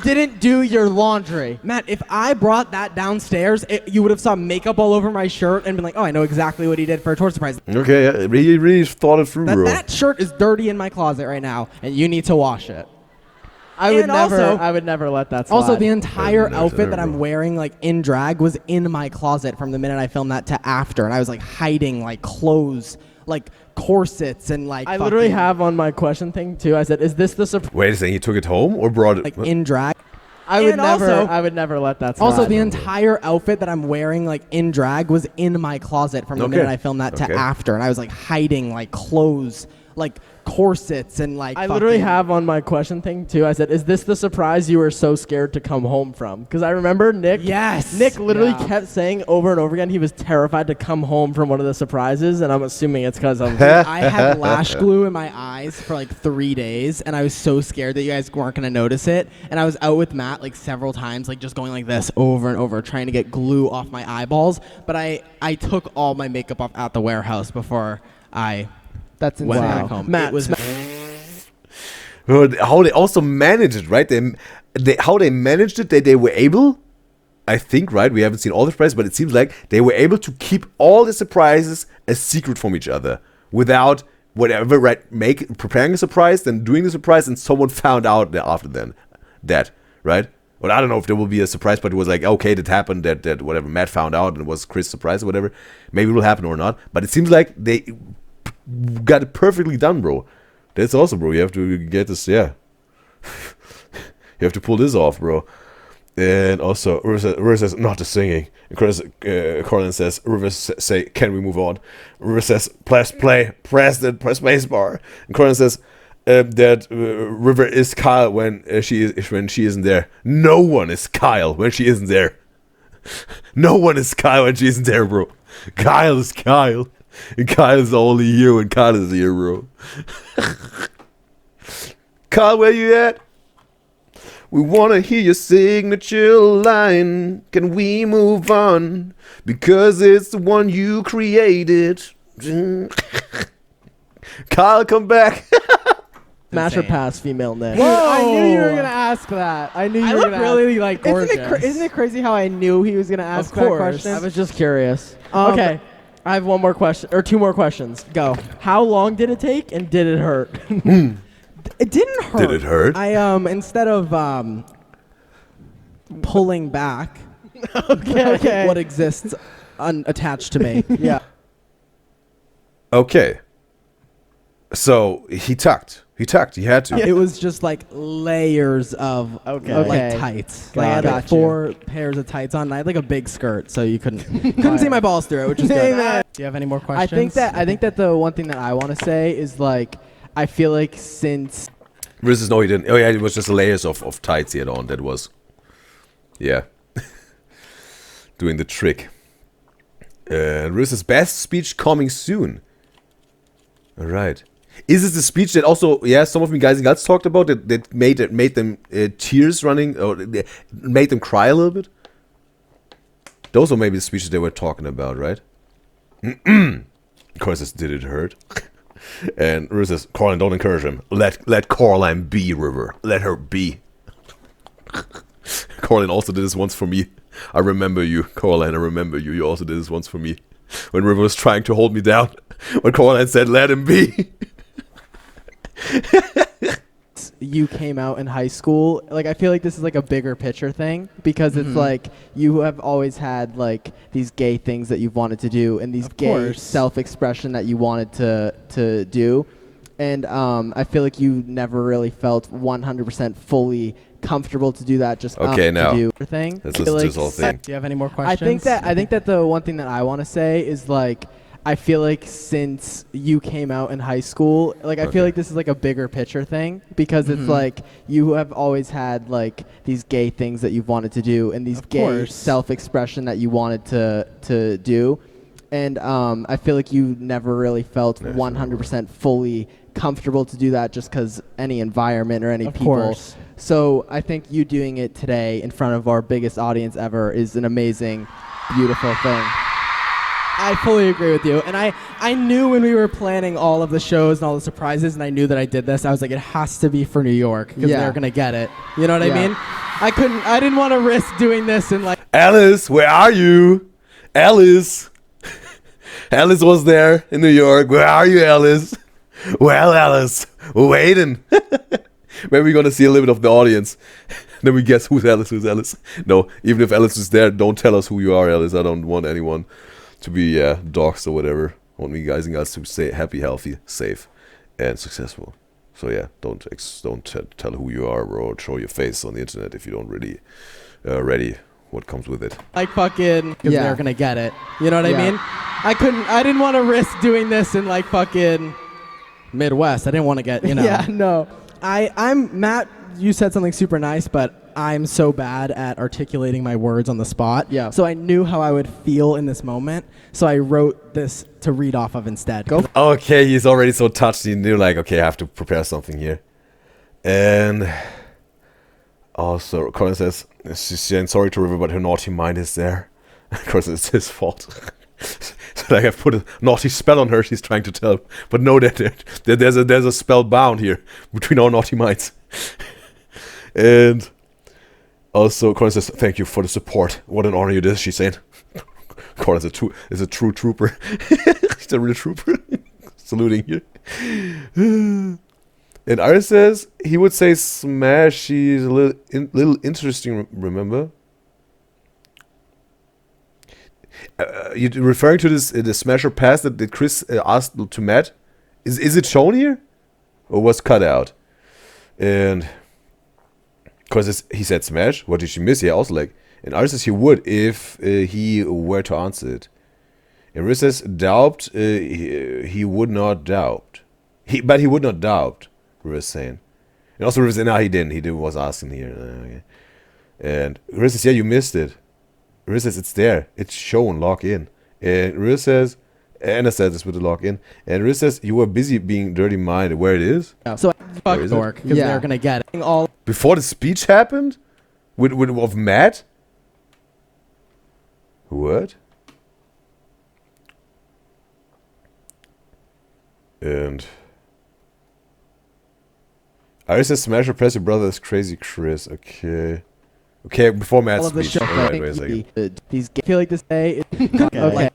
didn't do your laundry. Matt, if I brought that downstairs, you would have saw makeup all over my shirt and been like, oh, I know exactly what he did for a tour surprise. Okay, he really thought it through, bro. That shirt is dirty in my closet right now, and you need to wash it. I would And never let that slide. Also, the entire Never, outfit that never. I'm wearing, like in drag, was in my closet from the minute I filmed that to after, and I was like hiding like clothes, like corsets, and like. I literally fucking, have on my question thing too. I said, "Is this the surprise?" Wait a second, he took it home or brought it? like in drag. I would And never. also- I would never let that slide. Also, the entire outfit that I'm wearing, like in drag, was in my closet from the Okay. minute I filmed that to Okay. after, and I was like hiding like clothes, like corsets and like. I literally fucking- have on my question thing too. I said, "Is this the surprise you were so scared to come home from?" Because I remember Nick. Yes. Nick literally Yeah. kept saying over and over again he was terrified to come home from one of the surprises, and I'm assuming it's because of. I had lash glue in my eyes for like 3 days, and I was so scared that you guys weren't gonna notice it. And I was out with Matt like several times, like just going like this over and over, trying to get glue off my eyeballs. But I took all my makeup off at the warehouse before I That's went insane. back home. Matt, It was Well, how they also managed it, right? How they managed it, they were able, I think, right? We haven't seen all the surprises, but it seems like they were able to keep all the surprises a secret from each other without whatever, right? Preparing a surprise, then doing the surprise, and someone found out after then that, right? Well, I don't know if there will be a surprise, but it was like, okay, that happened, that whatever, Matt found out, and it was Chris' surprise or whatever. Maybe it will happen or not, but it seems like they got it perfectly done, bro. That's awesome, bro. You have to get this, yeah. You have to pull this off, bro. And also, River says, not the singing. And Corlin says, River say, can we move on? River says, press space bar. And Corlin says, that River is Kyle when she isn't there. No one is Kyle when she isn't there. No one is Kyle when she isn't there, bro. Kyle is Kyle. And Kyle is only here when Kyle is here, bro. Kyle, where you at? We wanna hear your signature line. Can we move on? Because it's the one you created. Kyle, come back. Smash or pass, female Nick. Whoa. I knew you were gonna ask that. I knew you I were look gonna really ask. like gorgeous. Isn't it crazy how I knew he was gonna ask that question? I I was just curious. Okay, I have one more question or two more questions. Go. How long did it take, and did it hurt? It didn't hurt. Did it hurt? I instead of pulling back okay. what exists unattached to me. Yeah. Okay. So he tucked. He had to. It was just like layers of Okay. like tights. Got Like I had it. like 4 pairs of tights on. And I had like a big skirt, so you couldn't see my balls through it, which is good. Amen. Do you have any more I questions? think that the one thing that I want to say is like I feel like since Versus no, he didn't. Oh yeah, it was just layers of tights he had on. That was, yeah, doing the trick. Versus best speech coming soon. All right. Is this the speech that also, yeah, some of me guys and girls talked about that made them tears running, or made them cry a little bit? Those are maybe the speeches they were talking about, right? Of course, this did it hurt. And River says, Coraline, don't encourage him. Let Coraline be, River. Let her be. Coraline also did this once for me. I remember you, Coraline. I remember you. You also did this once for me. When River was trying to hold me down. When Coraline said, let him be. you came out in high school, like I feel like this is like a bigger picture thing because it's like you have always had like these gay things that you've wanted to do and these gay self-expression that you wanted to do, and I feel like you never really felt 100% fully comfortable to do that. Just okay, now to do your thing. let's listen to this whole thing. Do you have any more questions? I think that the one thing that I want to say is like I feel like since you came out in high school, like I feel like this is like a bigger picture thing because it's like you have always had like these gay things that you've wanted to do and these gay self-expression that you wanted to do, and I feel like you never really felt 100% fully comfortable to do that just because any environment or any people. So I think you doing it today in front of our biggest audience ever is an amazing, beautiful thing. I fully agree with you. And I knew when we were planning all of the shows and all the surprises, and I knew that I did this, I was like, it has to be for New York because they're going to get it. You know what I mean? I didn't want to risk doing this and like. Alice, where are you? Alice. Alice was there in New York. Where are you, Alice? Well, Alice, we're waiting. Maybe we're going to see a little bit of the audience. Then we guess who's Alice. No, even if Alice is there, don't tell us who you are, Alice. I don't want anyone to be doxxed or whatever. I want me guys and girls to stay happy, healthy, safe, and successful. So yeah, don't tell who you are or show your face on the internet if you don't really ready what comes with it. Like fucking, because they're gonna get it. You know what I mean? I didn't want to risk doing this and like fucking. Midwest. I didn't want to get, Yeah, no. I'm Matt. You said something super nice, but I'm so bad at articulating my words on the spot. Yeah. So I knew how I would feel in this moment. So I wrote this to read off of instead. Go. Okay, he's already so touched. He knew, like, okay, I have to prepare something here. And also, Colin says, she's saying sorry to River, but her naughty mind is there. Of course, it's his fault. So like, I've put a naughty spell on her, she's trying to tell. But no, that there's a spell bound here between our naughty minds. And also, Colin says, thank you for the support. What an honor it is, she's saying. Colin is a true trooper. He's a real trooper. Saluting here. And Iris says he would say smash. She's a little interesting, remember? You referring to this the smash or pass that Chris asked to Matt? Is it shown here? Or was cut out? And because he said smash, what did she miss? Yeah, also like, and Iris says he would if he were to answer it. And Riz says doubt, he would not doubt. But he would not doubt, Riz saying. And also Riz said, no, he didn't. He was asking here. Okay. And Riz says, yeah, you missed it. Riz says, it's there. It's shown, log in. And Riz says, Anna said this with the log in. And Riz says, you were busy being dirty-minded. Where it is? Yeah. So fuck dork, because they're going to get it. All before the speech happened? Of Matt? What? And Iris says, smash or press your brother is crazy Chris. Okay. Okay, before Matt's speech. Alright, wait a second. I feel like this day. Okay.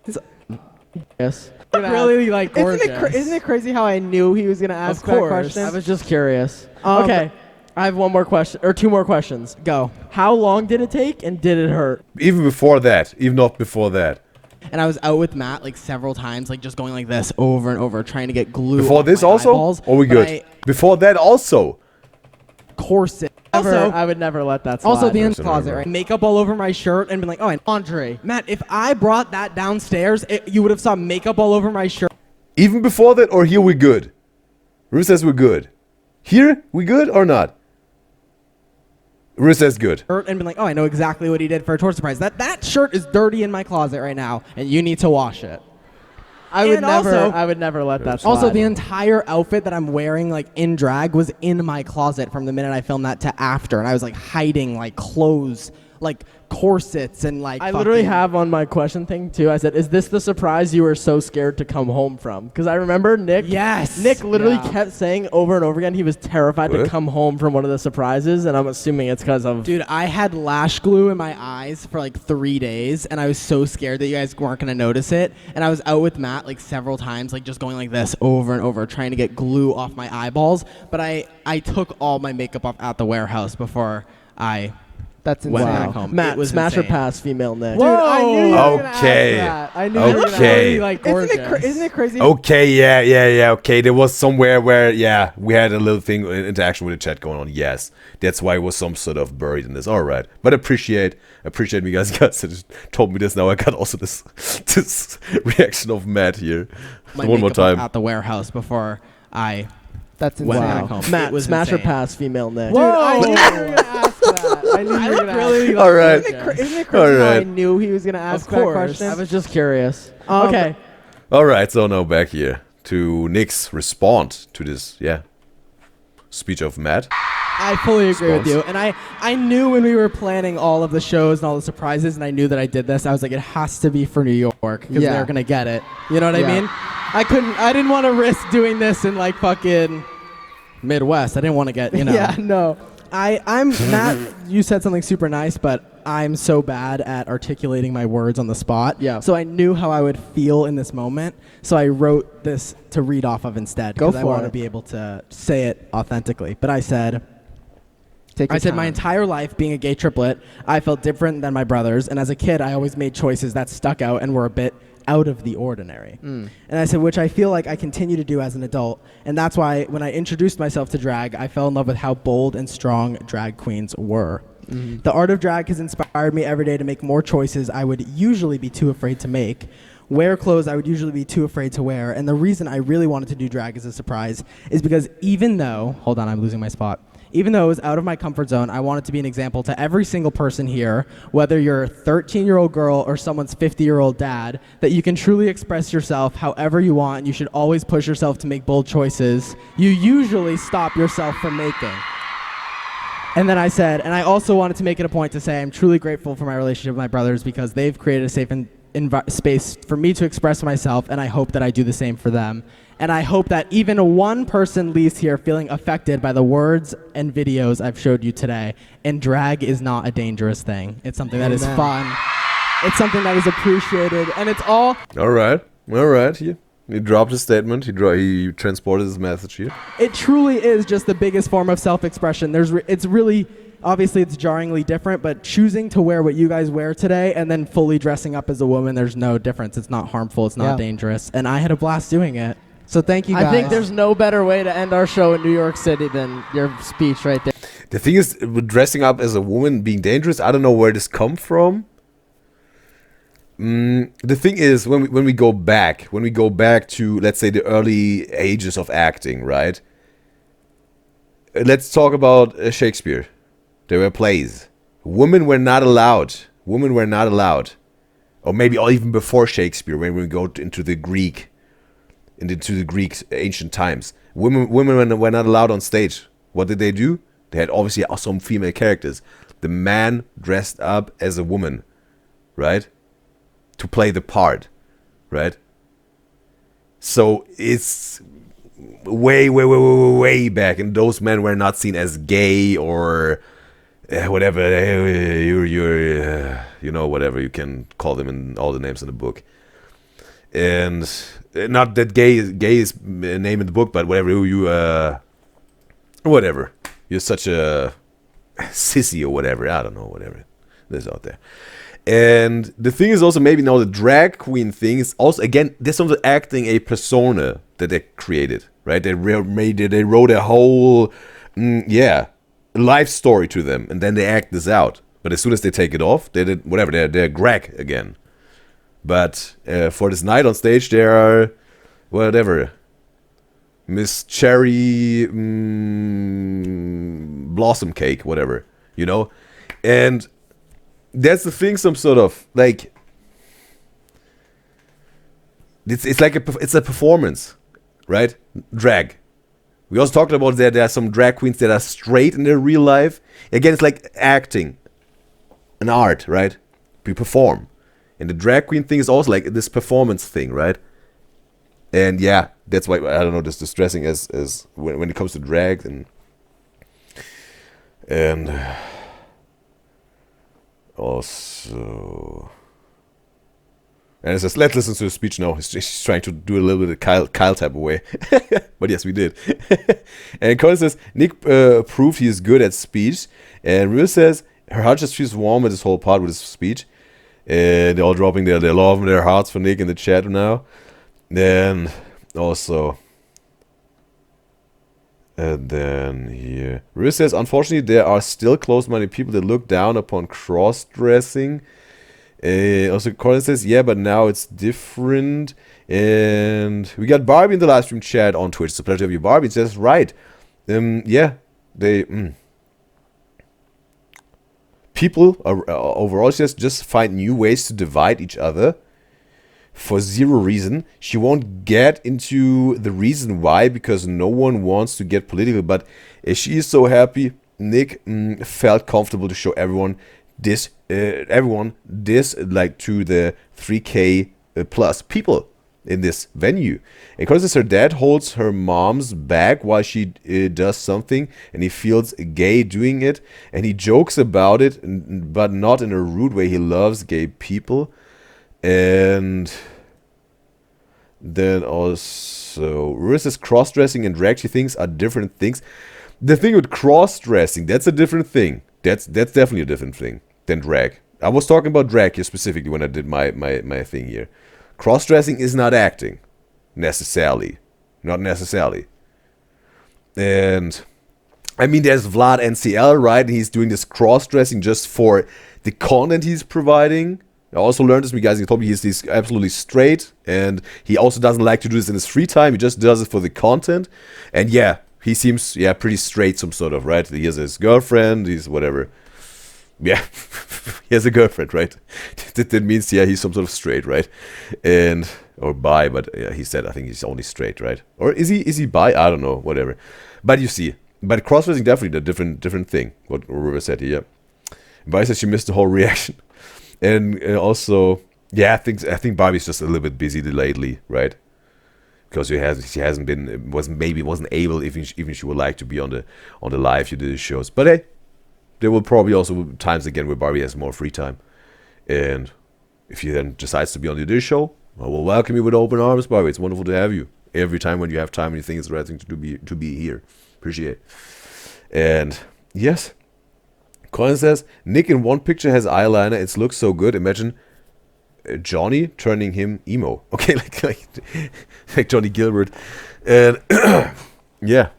Yes. Really like gorgeous. Isn't it crazy how I knew he was gonna ask that question? I was just curious. Okay. I have one more question, or two more questions. Go. How long did it take, and did it hurt? Even before that. Even not before that. And I was out with Matt like several times, like just going like this over and over, trying to get glue. Before this also? Eyeballs, or we good? Before that also? Corset. Also, I would never let that slide. Also, the closet, right? Makeup all over my shirt and been like, oh, and laundry. Matt, if I brought that downstairs, you would have saw makeup all over my shirt. Even before that, or here we good? Ruth says we're good. Here we good or not? Ruth says good. And been like, oh, I know exactly what he did for a tour surprise. That shirt is dirty in my closet right now, and you need to wash it. I would never let that slide. Also, the entire outfit that I'm wearing, like in drag, was in my closet from the minute I filmed that to after, and I was like hiding like clothes, like corsets, and like. I literally have on my question thing too. I said, "Is this the surprise you were so scared to come home from?" Because I remember Nick. Yes. Nick literally kept saying over and over again he was terrified to come home from one of the surprises, and I'm assuming it's because of. Dude, I had lash glue in my eyes for like 3 days, and I was so scared that you guys weren't gonna notice it. And I was out with Matt like several times, like just going like this over and over, trying to get glue off my eyeballs. But I took all my makeup off at the warehouse before I. That's went insane. back home. Matt, It was smash or insane. pass female Nick. Dude, I knew you were gonna Okay. ask that. I knew you were gonna Okay. be like gorgeous. Isn't it crazy? Okay, yeah. Okay, there was somewhere where, yeah, we had a little thing, interaction with the chat going on. Yes, that's why it was some sort of buried in this. All right, but appreciate me guys that just told me this. Now I got also this reaction of Matt here. My One more makeup off time. at the warehouse before I. That's went insane. back home. Matt, It was smash or insane. pass female Nick. Dude, I knew you were gonna ask that. I knew you were gonna ask that. All right. Isn't it All crazy how I right. knew he was gonna ask Of that course. question? I was just curious. Okay. All right, so now back here to Nick's response to this, speech of Matt. I fully agree with Response. you. And I knew when we were planning all of the shows and all the surprises, and I knew that I did this, I was like, it has to be for New York, because Yeah. they're going to get it. You know what I Yeah. mean? I didn't want to risk doing this in like fucking Midwest. I didn't want to get, Yeah, no. I'm Matt, you said something super nice, but I'm so bad at articulating my words on the spot. Yeah. So I knew how I would feel in this moment. So I wrote this to read off of instead. Go Because I for want it. to be able to say it authentically. But I said, Take your my time. entire life being a gay triplet, I felt different than my brothers. And as a kid, I always made choices that stuck out and were a bit out of the ordinary. And I said, which I feel like I continue to do as an adult. And that's why when I introduced myself to drag, I fell in love with how bold and strong drag queens were. The art of drag has inspired me every day to make more choices I would usually be too afraid to make. wear clothes I would usually be too afraid to wear. And the reason I really wanted to do drag as a surprise is because even though, hold on, I'm losing my spot. Even though it was out of my comfort zone, I wanted to be an example to every single person here, whether you're a 13-year-old girl or someone's 50-year-old dad, that you can truly express yourself however you want, and you should always push yourself to make bold choices you usually stop yourself from making. And then I said, and I also wanted to make it a point to say I'm truly grateful for my relationship with my brothers because they've created a safe space for me to express myself, and I hope that I do the same for them. And I hope that even one person leaves here feeling affected by the words and videos I've showed you today. And drag is not a dangerous thing. It's something that is fun. It's something that is appreciated, and it's all... All right. He dropped his statement. He transported his message here. It truly is just the biggest form of self-expression. It's really... Obviously, it's jarringly different, but choosing to wear what you guys wear today and then fully dressing up as a woman, there's no difference. It's not harmful. It's not dangerous. And I had a blast doing it. So thank you, guys. I think there's no better way to end our show in New York City than your speech right there. The thing is, with dressing up as a woman being dangerous, I don't know where this comes from. The thing is, when we go back to, let's say, the early ages of acting, right? Let's talk about Shakespeare. There were plays. Women were not allowed. Or maybe even before Shakespeare, when we go into the Greek ancient times. Women were not allowed on stage. What did they do? They had obviously some female characters. The man dressed up as a woman, right? To play the part, right? So it's way back, and those men were not seen as gay or whatever. You know, whatever you can call them in all the names in the book. And not that gay is a name in the book, but whatever whatever. You're such a sissy or whatever. I don't know, whatever there's out there. And the thing is also, maybe now the drag queen thing is also, again, there's some acting a persona that they created, right? They wrote a whole life story to them, and then they act this out. But as soon as they take it off, they did whatever. They're drag again. But for this night on stage, there are whatever, Miss Cherry Blossom Cake, whatever, you know, and that's the thing. Some sort of like it's like it's a performance, right? Drag. We also talked about that there are some drag queens that are straight in their real life. Again, it's like acting, an art, right? We perform. And the drag queen thing is also like this performance thing, right? And yeah, that's why, I don't know, this distressing as when it comes to drag and also... And it says, let's listen to the speech now. He's trying to do a little bit of Kyle type of way. But yes, we did. And Colin says, Nick proved he is good at speech. And Rue says, her heart just feels warm at this whole part with his speech. They're all dropping their love and their hearts for Nick in the chat now. Then also, and then here, Rue says, unfortunately, there are still close-minded people that look down upon cross-dressing. Also, Colin says, yeah, but now it's different. And we got Barbie in the live stream chat on Twitch. It's a pleasure to have you, Barbie. It says, right. Yeah, they... People overall just find new ways to divide each other for zero reason. She won't get into the reason why, because no one wants to get political. But she is so happy. Nick felt comfortable to show everyone this, like to the 3K plus people in this venue. And because her dad holds her mom's bag while she does something, and he feels gay doing it, and he jokes about it, but not in a rude way. He loves gay people. And then also, Rue says cross-dressing and drag, she thinks, are different things. The thing with cross-dressing, that's a different thing. That's definitely a different thing than drag. I was talking about drag here specifically when I did my thing here. Cross-dressing is not acting, necessarily. Not necessarily. And, I mean, there's Vlad NCL, right? And he's doing this cross-dressing just for the content he's providing, I also learned this from you guys. He told me he's absolutely straight, and he also doesn't like to do this in his free time. He just does it for the content. And yeah, he seems pretty straight, some sort of, right? He has his girlfriend. He's whatever. Yeah, he has a girlfriend, right? that means he's some sort of straight, right? And or bi, but he said I think he's only straight, right? Or is he bi? I don't know, whatever. But you see, but cross-dressing definitely a different thing. What River said here. Vi said she missed the whole reaction. And also, I think Barbie's just a little bit busy lately, right? Because she wasn't able, even she would like to be on the live shows. But hey, there will probably also times again where Barbie has more free time, and if she then decides to be on the show, I will welcome you with open arms, Barbie. It's wonderful to have you every time when you have time and you think it's the right thing to be here. Appreciate it. And yes. Colin says, Nick in one picture has eyeliner. It looks so good. Imagine Johnny turning him emo. Okay, like Johnny Gilbert. And yeah.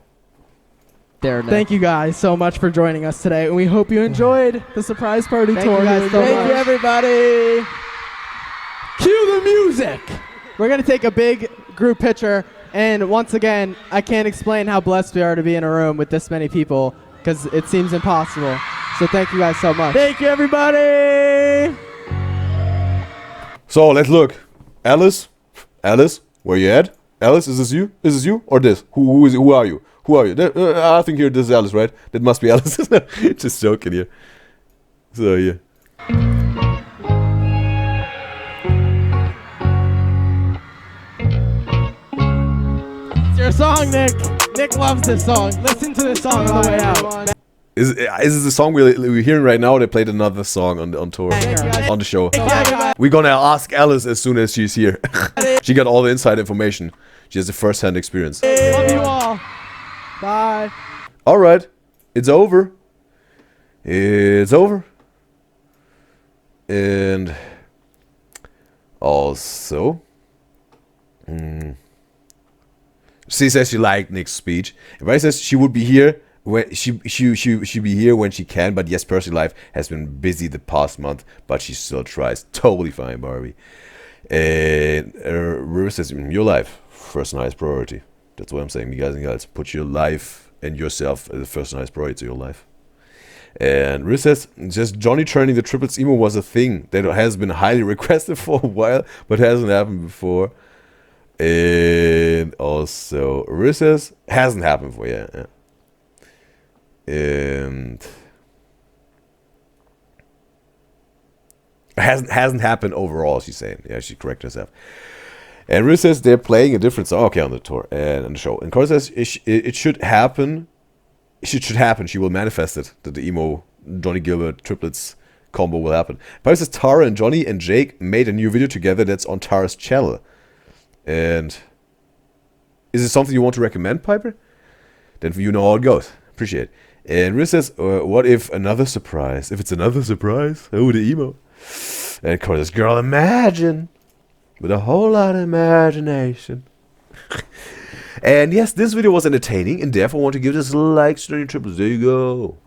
Thank you guys so much for joining us today. And we hope you enjoyed the surprise party tour. Thank you, everybody. Cue the music. We're going to take a big group picture. And once again, I can't explain how blessed we are to be in a room with this many people because it seems impossible. So thank you guys so much. Thank you, everybody. So let's look. Alice, where you at? Alice, is this you? Is this you or this? Who are you? Who are you? I think here this is Alice, right? That must be Alice. Just joking here. So yeah. It's your song, Nick. Nick loves this song. Listen to this song on the way out. Is this the song we're hearing right now? They played another song on tour, on the show. We're gonna ask Alice as soon as she's here. She got all the inside information. She has the first-hand experience. Love you all. Bye. All right, it's over. It's over. And also, she says she liked Nick's speech. Everybody says she would be here. When she be here when she can, but yes, personal life has been busy the past month, but she still tries. Totally fine, Barbie. And River says, your life, first and highest priority. That's what I'm saying, you guys and girls. Put your life and yourself as the first and highest priority to your life. And River says, just Johnny turning the Triplets emo was a thing that has been highly requested for a while, but hasn't happened before. And also, River says, hasn't happened before, yeah. And hasn't happened overall, she's saying. Yeah, she corrected herself. And Riz says they're playing a different song. Okay, on the tour and on the show. And Cora says it should happen. It should happen. She will manifest it. That the emo Johnny Gilbert Triplets combo will happen. Piper says Tara and Johnny and Jake made a new video together that's on Tara's channel. And is it something you want to recommend, Piper? Then you know how it goes. Appreciate it. And Riz says, what if another surprise? If it's another surprise, oh, the emo. And Cora says, girl, imagine. With a whole lot of imagination. And yes, this video was entertaining, and therefore I want to give this a like, Sturniolo Triplets. There you go.